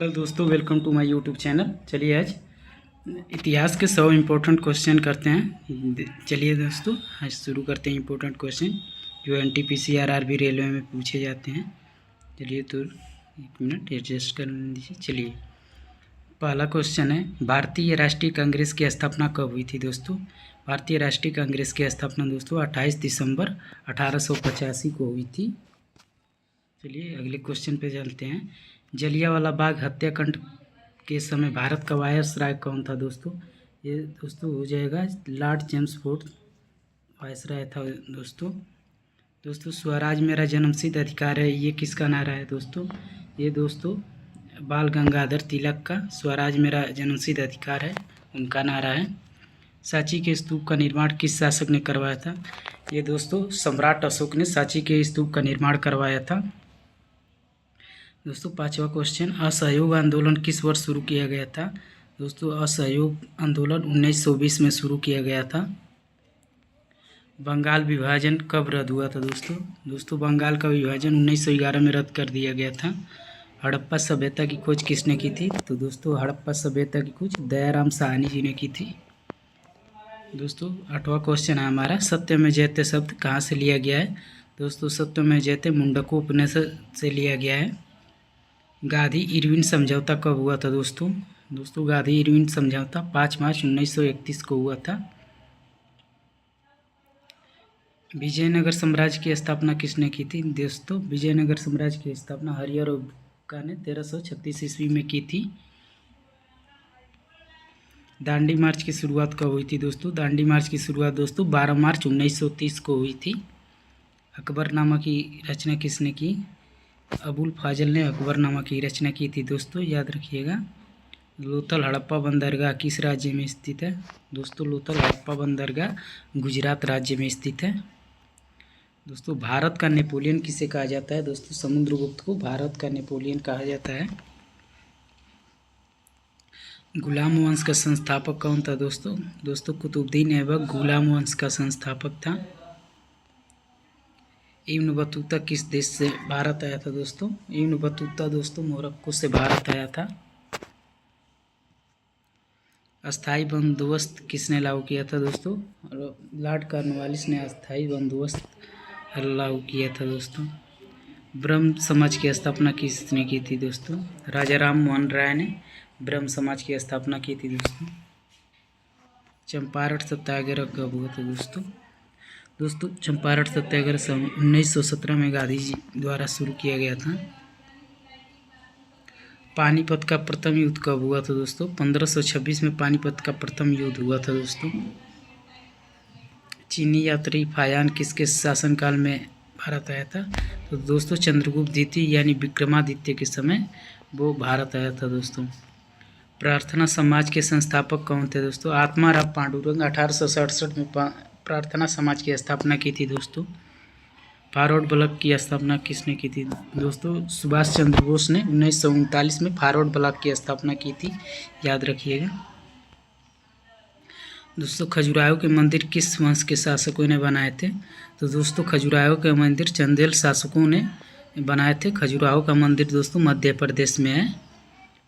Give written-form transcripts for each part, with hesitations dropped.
Hello दोस्तों, welcome to my YouTube channel. चलिए आज इतिहास के 100 इम्पोर्टेंट क्वेश्चन करते हैं। चलिए दोस्तों आज शुरू करते हैं इम्पोर्टेंट क्वेश्चन जो एनटीपीसी आरआरबी रेलवे में पूछे जाते हैं। चलिए तो एक मिनट एडजस्ट कर लीजिए। चलिए पहला क्वेश्चन है, भारतीय राष्ट्रीय कांग्रेस की स्थापना कब हुई थी दोस्तों? भारतीय राष्ट्रीय कांग्रेस की स्थापना दोस्तों 28 दिसंबर 1885 को हुई थी। चलिए अगले क्वेश्चन पे चलते हैं। जलियांवाला बाग हत्याकांड के समय भारत का वायसराय कौन था दोस्तों? ये दोस्तों हो जाएगा लॉर्ड चेम्सफोर्ड वायसराय था दोस्तों स्वराज मेरा जन्मसिद्ध अधिकार है, ये किसका नारा है दोस्तों? ये दोस्तों बाल गंगाधर तिलक का स्वराज मेरा जन्मसिद्ध अधिकार है उनका नारा है। सांची के स्तूप का निर्माण किस शासक ने करवाया था? ये दोस्तों सम्राट अशोक ने सांची के स्तूप का निर्माण करवाया था। दोस्तों पांचवा क्वेश्चन, असहयोग आंदोलन किस वर्ष शुरू किया गया था? दोस्तों असहयोग आंदोलन 1920 में शुरू किया गया था। बंगाल विभाजन कब रद्द हुआ था दोस्तों बंगाल का विभाजन 1911 में रद्द कर दिया गया था। हड़प्पा सभ्यता की खोज किसने की थी? तो दोस्तों हड़प्पा सभ्यता की खोज दयाराम साहनी जी ने की थी। दोस्तों आठवां क्वेश्चन है हमारा, सत्य में जयते शब्द कहाँ से लिया गया है? दोस्तों सत्य में जयते मुंडको उपनिषद से लिया गया है। गांधी इरविन समझौता कब हुआ था दोस्तों गांधी इरविन समझौता 5 मार्च 1931 को हुआ था। विजयनगर साम्राज्य की स्थापना किसने की थी? दोस्तों विजयनगर साम्राज्य की स्थापना हरिहर बुक्का ने 1336 ईस्वी में की थी। दांडी मार्च की शुरुआत कब हुई थी दोस्तों? दांडी मार्च की शुरुआत दोस्तों 12 मार्च 1930 को हुई थी। अकबरनामा की रचना किसने की? अबुल फाजल ने अकबरनामा की रचना की थी दोस्तों, याद रखिएगा। लोथल हड़प्पा बंदरगाह किस राज्य में स्थित है? दोस्तों लोथल हड़प्पा बंदरगाह गुजरात राज्य में स्थित है। दोस्तों भारत का नेपोलियन किसे कहा जाता है? दोस्तों समुद्रगुप्त को भारत का नेपोलियन कहा जाता है। गुलाम वंश का संस्थापक कौन था दोस्तों कुतुबुद्दीन ऐबक गुलाम वंश का संस्थापक था। इब्न बतूता किस देश से भारत आया था दोस्तों? इब्न बतूता दोस्तों मोरक्को से भारत आया था। अस्थाई बंदोबस्त किसने लागू किया था दोस्तों? लॉर्ड कॉर्नवालिस ने अस्थाई बंदोबस्त लागू किया था दोस्तों। ब्रह्म समाज की स्थापना किसने की थी दोस्तों? राजा राम मोहन राय ने ब्रह्म समाज की स्थापना की थी दोस्तों। चंपारण सत्याग्रह कब हुआ था दोस्तों चंपारण सत्याग्रह 1917 में गांधी जी द्वारा शुरू किया गया था। पानीपत का प्रथम युद्ध कब हुआ था दोस्तों? 1526 में पानीपत का प्रथम युद्ध हुआ था दोस्तों। चीनी यात्री फायान किसके शासनकाल में भारत आया था? तो दोस्तों चंद्रगुप्त द्वितीय यानी विक्रमादित्य के समय वो भारत आया था दोस्तों। प्रार्थना समाज के संस्थापक कौन थे दोस्तों? आत्माराम पांडुरंग 1867 में प्रार्थना समाज की स्थापना की थी दोस्तों। फॉरवर्ड ब्लॉक की स्थापना किसने की थी दोस्तों? सुभाष चंद्र बोस ने 1939 में फॉरवर्ड ब्लॉक की स्थापना की थी, याद रखिएगा। दोस्तों खजुराहो के मंदिर किस वंश के शासकों ने बनाए थे? तो दोस्तों खजुराहो के मंदिर चंदेल शासकों ने बनाए थे। खजुराहो का मंदिर दोस्तों मध्य प्रदेश में है।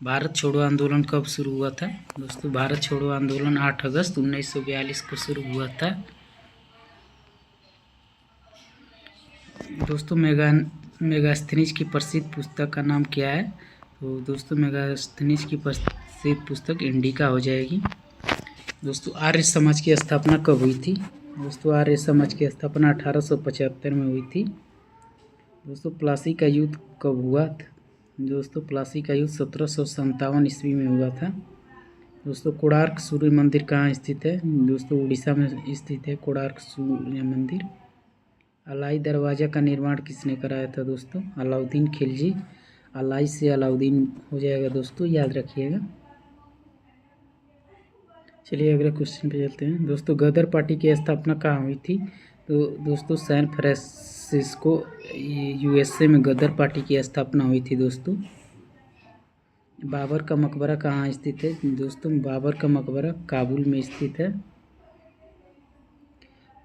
भारत छोड़ो आंदोलन कब शुरू हुआ था दोस्तों? भारत छोड़ो आंदोलन 8 अगस्त 1942 को शुरू हुआ था। दोस्तों मेगास्थनीज की प्रसिद्ध पुस्तक का नाम क्या है? तो दोस्तों मेगास्थनीज की प्रसिद्ध पुस्तक इंडिका हो जाएगी। दोस्तों आर्य समाज की स्थापना कब हुई थी? दोस्तों आर्य समाज की स्थापना 1875 में हुई थी। दोस्तों प्लासी का युद्ध कब हुआ था? दोस्तों प्लासी का युद्ध 1757 ईस्वी में हुआ था। दोस्तों कोणार्क सूर्य मंदिर कहाँ स्थित है? दोस्तों उड़ीसा में स्थित है कोणार्क सूर्य मंदिर। अलाई दरवाज़ा का निर्माण किसने कराया था दोस्तों? अलाउद्दीन खिलजी। अलाई से अलाउद्दीन हो जाएगा दोस्तों, याद रखिएगा। चलिए अगले क्वेश्चन पे चलते हैं। दोस्तों गदर पार्टी की स्थापना कहाँ हुई थी? तो दोस्तों सैन फ्रांसिस्को यूएसए में गदर पार्टी की स्थापना हुई थी दोस्तों। बाबर का मकबरा कहाँ स्थित है? दोस्तों बाबर का मकबरा काबुल में स्थित है।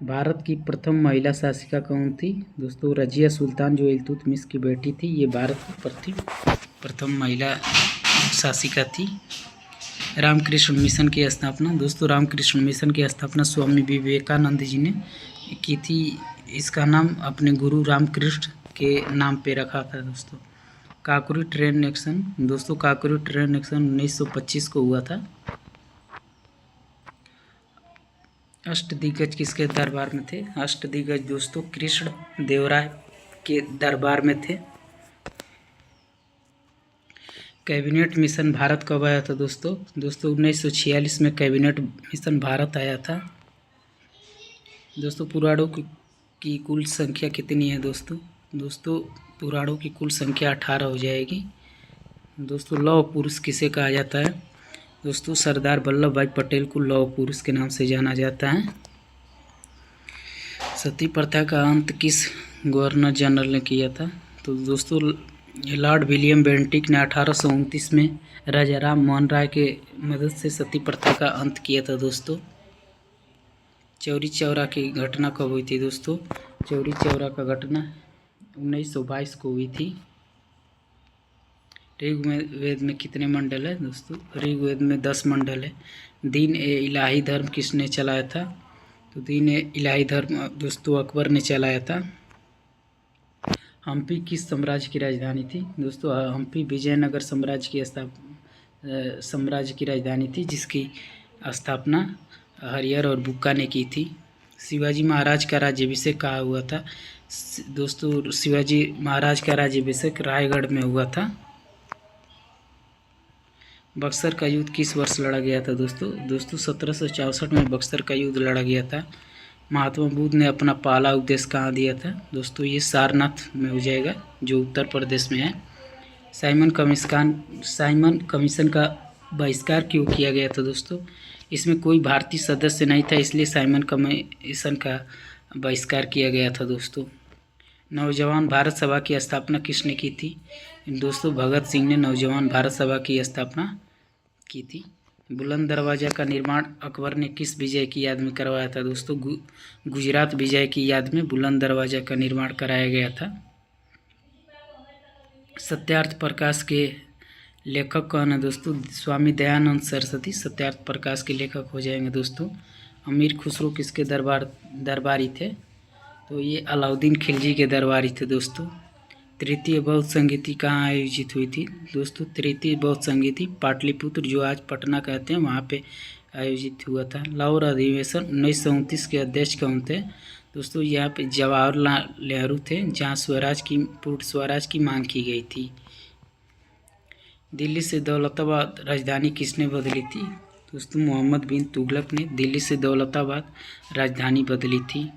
भारत की प्रथम महिला शासिका कौन थी? दोस्तों रजिया सुल्तान जो इल्तुतमिश की बेटी थी, ये भारत की प्रथम महिला शासिका थी। रामकृष्ण मिशन की स्थापना, दोस्तों रामकृष्ण मिशन की स्थापना स्वामी विवेकानंद जी ने की थी। इसका नाम अपने गुरु रामकृष्ण के नाम पे रखा था दोस्तों। काकोरी ट्रेन एक्शन, दोस्तों काकोरी ट्रेन एक्शन 1925 को हुआ था। अष्टदिग्गज किसके दरबार में थे? अष्टदिग्गज दोस्तों कृष्ण देवराय के दरबार में थे। कैबिनेट मिशन भारत कब आया था दोस्तों? 1946 में कैबिनेट मिशन भारत आया था। दोस्तों पुराणों की कुल संख्या कितनी है दोस्तों पुराणों की कुल संख्या 18 हो जाएगी। दोस्तों लौह पुरुष किसे कहा जाता है? दोस्तों सरदार वल्लभ भाई पटेल को लौह पुरुष के नाम से जाना जाता है। सती प्रथा का अंत किस गवर्नर जनरल ने किया था? तो दोस्तों लॉर्ड विलियम बेंटिक ने 1829 में राजा राम मोहन राय के मदद से सती प्रथा का अंत किया था दोस्तों। चौरी चौरा की घटना कब हुई थी दोस्तों? चौरी चौरा का घटना 1922 को हुई थी। ऋग्वेद में कितने मंडल है दोस्तों? ऋग्वेद में 10 मंडल है। दीन ए इलाही धर्म किसने चलाया था? तो दीन ए इलाही धर्म दोस्तों अकबर ने चलाया था। हम्पी किस साम्राज्य की राजधानी थी? दोस्तों हम्पी विजयनगर साम्राज्य की राजधानी थी, जिसकी स्थापना हरिहर और बुक्का ने की थी। शिवाजी महाराज का राज्याभिषेक कहाँ हुआ था? दोस्तों शिवाजी महाराज का राज्याभिषेक रायगढ़ में हुआ था। बक्सर का युद्ध किस वर्ष लड़ा गया था दोस्तों? 1764 में बक्सर का युद्ध लड़ा गया था। महात्मा बुद्ध ने अपना पहला उपदेश कहाँ दिया था? दोस्तों ये सारनाथ में हो जाएगा, जो उत्तर प्रदेश में है। साइमन कमीशन का बहिष्कार क्यों किया गया था दोस्तों? इसमें कोई भारतीय सदस्य नहीं था, इसलिए साइमन कमीशन का बहिष्कार किया गया था दोस्तों। नौजवान भारत सभा की स्थापना किसने की थी? दोस्तों भगत सिंह ने नौजवान भारत सभा की स्थापना की थी। बुलंद दरवाजा का निर्माण अकबर ने किस विजय की याद में करवाया था दोस्तों? गुजरात विजय की याद में बुलंद दरवाजा का निर्माण कराया गया था। सत्यार्थ प्रकाश के लेखक कौन है दोस्तों? स्वामी दयानंद सरस्वती सत्यार्थ प्रकाश के लेखक हो जाएंगे दोस्तों। अमीर खुसरो किसके दरबारी थे? तो ये अलाउद्दीन खिलजी के दरबारी थे दोस्तों। तृतीय बौद्ध संगीति कहाँ आयोजित हुई थी दोस्तों? तृतीय बौद्ध संगीति पाटलिपुत्र, जो आज पटना कहते हैं, वहाँ पे आयोजित हुआ था। लाहौर अधिवेशन 1929 के अध्यक्ष कौन थे दोस्तों? यहाँ पे जवाहरलाल नेहरू थे, जहाँ पूर्ण स्वराज की मांग की गई थी। दिल्ली से दौलताबाद राजधानी किसने बदली थी दोस्तों? मोहम्मद बिन तुगलक ने दिल्ली से दौलताबाद राजधानी बदली थी।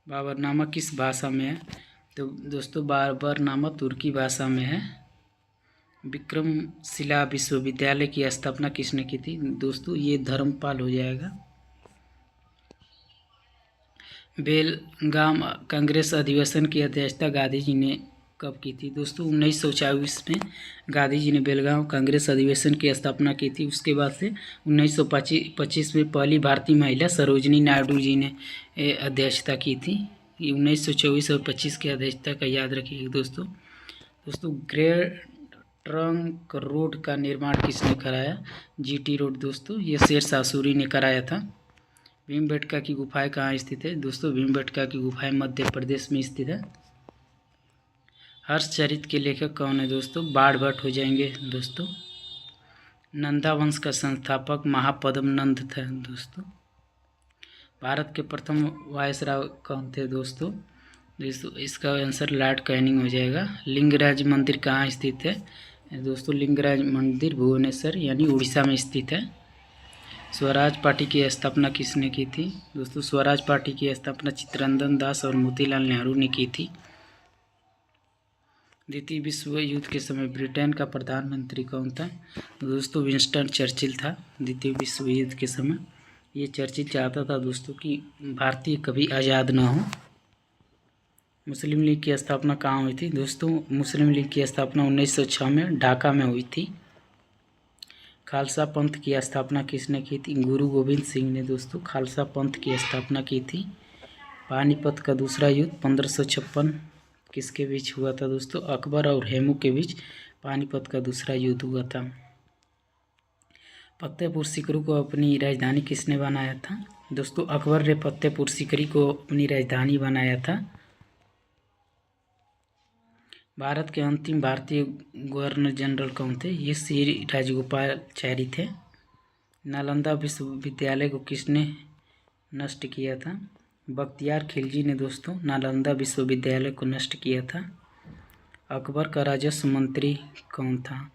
बाबरनामा किस भाषा में है? तो दोस्तों बाबरनामा तुर्की भाषा में है। विक्रमशिला विश्वविद्यालय की स्थापना किसने की थी दोस्तों? ये धर्मपाल हो जाएगा। बेलगाम कांग्रेस अधिवेशन की अध्यक्षता गांधी जी ने कब की थी दोस्तों? 1924 में गांधी जी ने बेलगाम कांग्रेस अधिवेशन की स्थापना की थी। उसके बाद से 1925 में पहली भारतीय महिला सरोजिनी नायडू जी ने अध्यक्षता की थी। 1924 और 25 की अध्यक्षता का याद रखिए दोस्तों। ग्रेट ट्रंक रोड का निर्माण किसने कराया? जीटी रोड दोस्तों, ये शेरशाह सूरी ने कराया था। भीमबेटका की गुफाएं कहाँ स्थित है दोस्तों? भीमबेटका की गुफाएं मध्य प्रदेश में स्थित है। हर्षचरित के लेखक कौन है दोस्तों? बाणभट्ट हो जाएंगे दोस्तों। नंदा वंश का संस्थापक महापद्म नंद थे दोस्तों। भारत के प्रथम वायसराय कौन थे दोस्तों? इसका आंसर लॉर्ड कैनिंग हो जाएगा। लिंगराज मंदिर कहाँ स्थित है दोस्तों? लिंगराज मंदिर भुवनेश्वर यानी उड़ीसा में स्थित है। स्वराज पार्टी की स्थापना किसने की थी दोस्तों? स्वराज पार्टी की स्थापना चित्तरंजन दास और मोतीलाल नेहरू ने की थी। द्वितीय विश्व युद्ध के समय ब्रिटेन का प्रधानमंत्री कौन था दोस्तों? विंस्टन चर्चिल था द्वितीय विश्व युद्ध के समय। ये चर्चिल चाहता था दोस्तों कि भारतीय कभी आज़ाद ना हो। मुस्लिम लीग की स्थापना कहाँ हुई थी दोस्तों? मुस्लिम लीग की स्थापना 1906 में ढाका में हुई थी। खालसा पंथ की स्थापना किसने की थी? गुरु गोविंद सिंह ने दोस्तों खालसा पंथ की स्थापना की थी। पानीपत का दूसरा युद्ध 1556 किसके बीच हुआ था दोस्तों? अकबर और हेमू के बीच पानीपत का दूसरा युद्ध हुआ था। फतेहपुर सीकरी को अपनी राजधानी किसने बनाया था? दोस्तों अकबर ने फतेहपुर सीकरी को अपनी राजधानी बनाया था। भारत के अंतिम भारतीय गवर्नर जनरल कौन थे? ये श्री राजगोपालाचारी थे। नालंदा विश्वविद्यालय को किसने नष्ट किया था? बख्तियार खिलजी ने दोस्तों नालंदा विश्वविद्यालय को नष्ट किया था। अकबर का राजस्व मंत्री कौन था?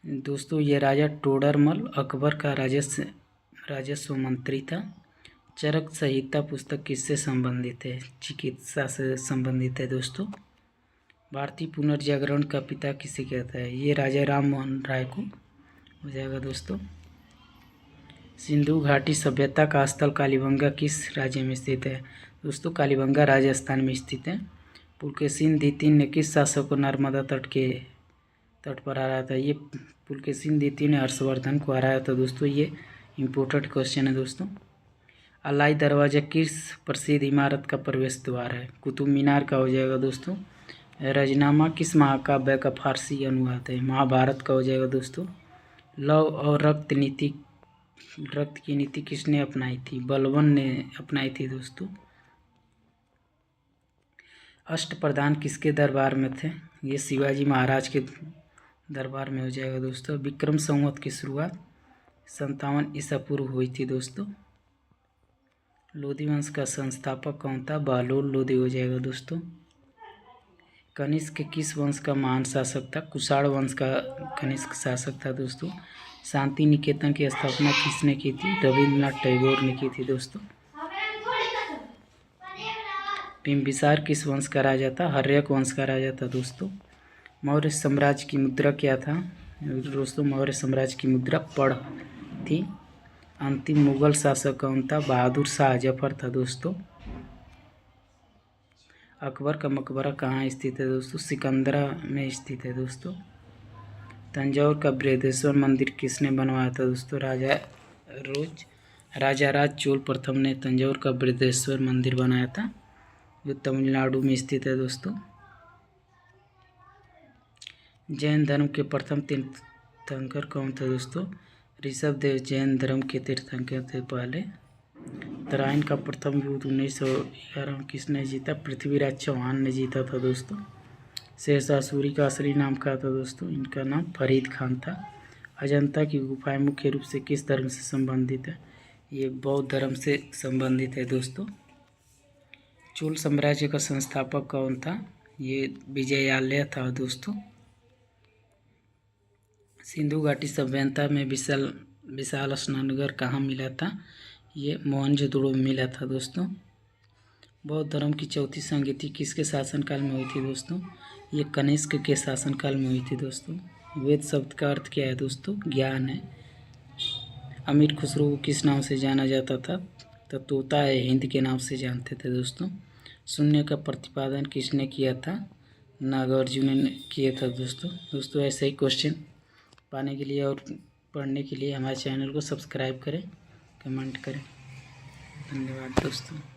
दोस्तों ये राजा टोडरमल अकबर का राजस्व मंत्री था। चरक संहिता पुस्तक किससे संबंधित है? चिकित्सा से संबंधित है दोस्तों। भारतीय पुनर्जागरण का पिता किसे कहता है? ये राजा राम मोहन राय को हो जाएगा दोस्तों। सिंधु घाटी सभ्यता का स्थल कालीबंगा किस राज्य में स्थित है? दोस्तों कालीबंगा राजस्थान में स्थित है। पुलकेशिन द्वितीय ने किस शासक को नर्मदा तट पर हराया था? ये पुलकेशिन द्वितीय ने हर्षवर्धन को हराया था दोस्तों। ये इम्पोर्टेंट क्वेश्चन है दोस्तों। अलाई दरवाजा किस प्रसिद्ध इमारत का प्रवेश द्वार है? कुतुब मीनार का हो जाएगा दोस्तों। रजनामा किस महाकाव्य का फारसी अनुवाद है? महाभारत का हो जाएगा दोस्तों। लव और रक्त की नीति किसने अपनाई थी? बलबन ने अपनाई थी दोस्तों। अष्टप्रधान किसके दरबार में थे? ये शिवाजी महाराज के दरबार में हो जाएगा दोस्तों। विक्रम संवत की शुरुआत 57 ईसा पूर्व हुई थी दोस्तों। लोधी वंश का संस्थापक कौन था? बहलोल लोधी हो जाएगा दोस्तों। कनिष्क किस वंश का महान शासक था? कुषाण वंश का कनिष्क शासक था दोस्तों। शांति निकेतन की स्थापना किसने की थी? रविंद्रनाथ टैगोर ने की थी दोस्तों। बिंबिसार किस वंश का राजा था? हर्यक वंश का राजा था दोस्तों। मौर्य साम्राज्य की मुद्रा क्या था? दोस्तों मौर्य साम्राज्य की मुद्रा पड़ थी। अंतिम मुगल शासक कौन था? बहादुर शाह जफर था दोस्तों। अकबर का मकबरा कहाँ स्थित है दोस्तों? सिकंदरा में स्थित है दोस्तों। तंजौर का बृहदेश्वर मंदिर किसने बनवाया था दोस्तों? राजा राज चोल प्रथम ने तंजौर का बृहदेश्वर मंदिर बनाया था, जो तमिलनाडु में स्थित है दोस्तों। जैन धर्म के प्रथम तीर्थंकर कौन थे दोस्तों? ऋषभ देव जैन धर्म के तीर्थंकर थे पहले। तराइन का प्रथम युद्ध 1911 में किसने जीता? पृथ्वीराज चौहान ने जीता था दोस्तों। शेरशाह सूरी का असली नाम क्या था दोस्तों? इनका नाम फरीद खान था। अजंता की गुफाएं मुख्य रूप से किस धर्म से संबंधित है? ये बौद्ध धर्म से संबंधित है दोस्तों। चोल साम्राज्य का संस्थापक कौन था? ये विजयालय था दोस्तों। सिंधु घाटी सभ्यता में विशाल स्नानघर कहाँ मिला था? ये मोहनजोदड़ो में मिला था दोस्तों। बौद्ध धर्म की चौथी संगति किसके शासनकाल में हुई थी दोस्तों? ये कनिष्क के शासनकाल में हुई थी दोस्तों। वेद शब्द का अर्थ क्या है दोस्तों? ज्ञान है। अमीर खुसरो को किस नाम से जाना जाता था? तो तोता है हिंद के नाम से जानते थे दोस्तों। शून्य का प्रतिपादन किसने किया था? नागार्जुन ने किया था दोस्तों ऐसे ही क्वेश्चन पाने के लिए और पढ़ने के लिए हमारे चैनल को सब्सक्राइब करें, कमेंट करें। धन्यवाद दोस्तों।